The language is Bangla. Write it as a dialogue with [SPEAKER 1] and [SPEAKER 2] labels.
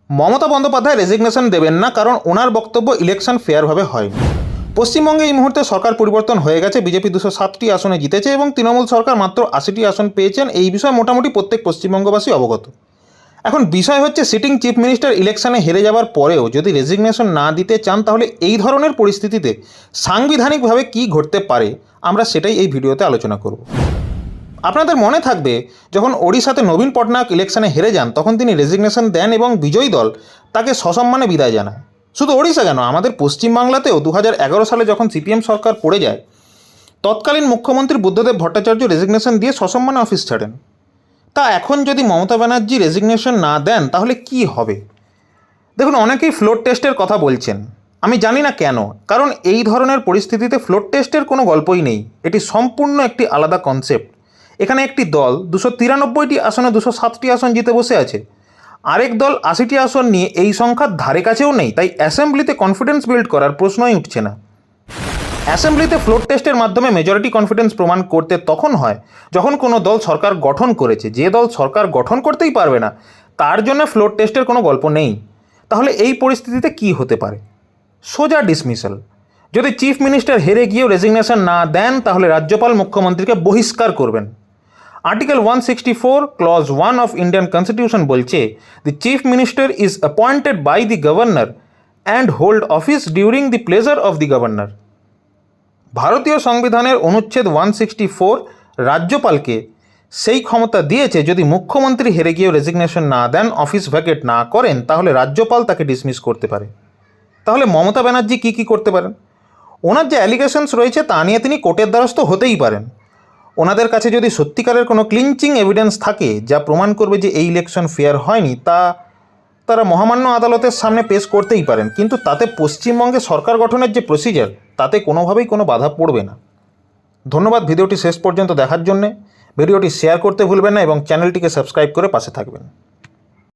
[SPEAKER 1] মমতা বন্দ্যোপাধ্যায় রেজিগনেশন দেবেন না, কারণ ওনার বক্তব্য ইলেকশন ফেয়ারভাবে হয়নি। পশ্চিমবঙ্গে এই মুহূর্তে সরকার পরিবর্তন হয়ে গেছে, বিজেপি 207টি আসনে জিতেছে এবং তৃণমূল সরকার মাত্র 80টি আসন পেয়েছেন। এই বিষয়ে মোটামুটি প্রত্যেক পশ্চিমবঙ্গবাসী অবগত। এখন বিষয় হচ্ছে, সিটিং চিফ মিনিস্টার ইলেকশনে হেরে যাওয়ার পরেও যদি রেজিগনেশন না দিতে চান, তাহলে এই ধরনের পরিস্থিতিতে সাংবিধানিকভাবে কী ঘটতে পারে, আমরা সেটাই এই ভিডিওতে আলোচনা করব। আপনাদের মনে থাকবে, যখন ওড়িশাতে নবীন পটনায়ক ইলেকশনে হেরে যান, তখন তিনি রেজিগনেশন দেন এবং বিজয়ী দল তাকে সসম্মানে বিদায় জানায়। শুধু ওড়িশা কেন, আমাদের পশ্চিমবাংলাতেও 2011 সালে যখন সিপিএম সরকার পড়ে যায়, তৎকালীন মুখ্যমন্ত্রী বুদ্ধদেব ভট্টাচার্য রেজিগনেশন দিয়ে সসম্মানে অফিস ছাড়েন। তা এখন যদি মমতা ব্যানার্জি রেজিগনেশন না দেন, তাহলে কি হবে? দেখুন, অনেকেই ফ্লোর টেস্টের কথা বলছেন। আমি জানি না কেন, কারণ এই ধরনের পরিস্থিতিতে ফ্লোর টেস্টের কোনো গল্পই নেই। এটি সম্পূর্ণ একটি আলাদা কনসেপ্ট। এখানে একটি দল 293টি আসনে 207টি আসন জিতে বসে আছে, আরেক দল 80টি আসন নিয়ে এই সংখ্যার ধারে কাছেও নেই। তাই অ্যাসেম্বলিতে কনফিডেন্স বিল্ড করার প্রশ্নই উঠছে না। অ্যাসেম্বলিতে ফ্লোর টেস্টের মাধ্যমে মেজরিটি কনফিডেন্স প্রমাণ করতে তখন হয় যখন কোনো দল সরকার গঠন করেছে। যে দল সরকার গঠন করতেই পারবে না, তার জন্য ফ্লোর টেস্টের কোনো গল্প নেই। তাহলে এই পরিস্থিতিতে কি হতে পারে? সোজা ডিসমিসাল। যদি চিফ মিনিস্টার হেরে গিয়েও রেজিগনেশন না দেন, তাহলে রাজ্যপাল মুখ্যমন্ত্রীকে বহিষ্কার করবেন। Article 164 clause 1 of Indian constitution বলছে, the chief minister is appointed by the governor and hold office during the pleasure of the governor. ভারতীয় সংবিধানের অনুচ্ছেদ 164 রাজ্যপালকে সেই ক্ষমতা দিয়েছে, যদি মুখ্যমন্ত্রী হেরে গিয়েও রেজিগনেশন না দেন, অফিস ভ্যাকেট না করেন, তাহলে রাজ্যপাল তাকে ডিসমিস করতে পারে। তাহলে মমতা ব্যানার্জি কী করতে পারেন? ওনার যে অ্যালিগেশনস রয়েছে তা নিয়ে তিনি কোর্টের দ্বারস্থ হতেই পারেন। ওনাদের কাছে যদি সত্যিকারের কোনো ক্লিনচিং এভিডেন্স থাকে যা প্রমাণ করবে যে এই ইলেকশন ফেয়ার হয়নি, তারা মহামান্য আদালতের সামনে পেশ করতেই পারেন। কিন্তু তাতে পশ্চিমবঙ্গে সরকার গঠনের যে প্রসিজার, তাতে কোনোভাবেই কোনো বাধা পড়বে না। ধন্যবাদ ভিডিওটি শেষ পর্যন্ত দেখার জন্যে। ভিডিওটি শেয়ার করতে ভুলবেন না এবং চ্যানেলটিকে সাবস্ক্রাইব করে পাশে থাকবেন।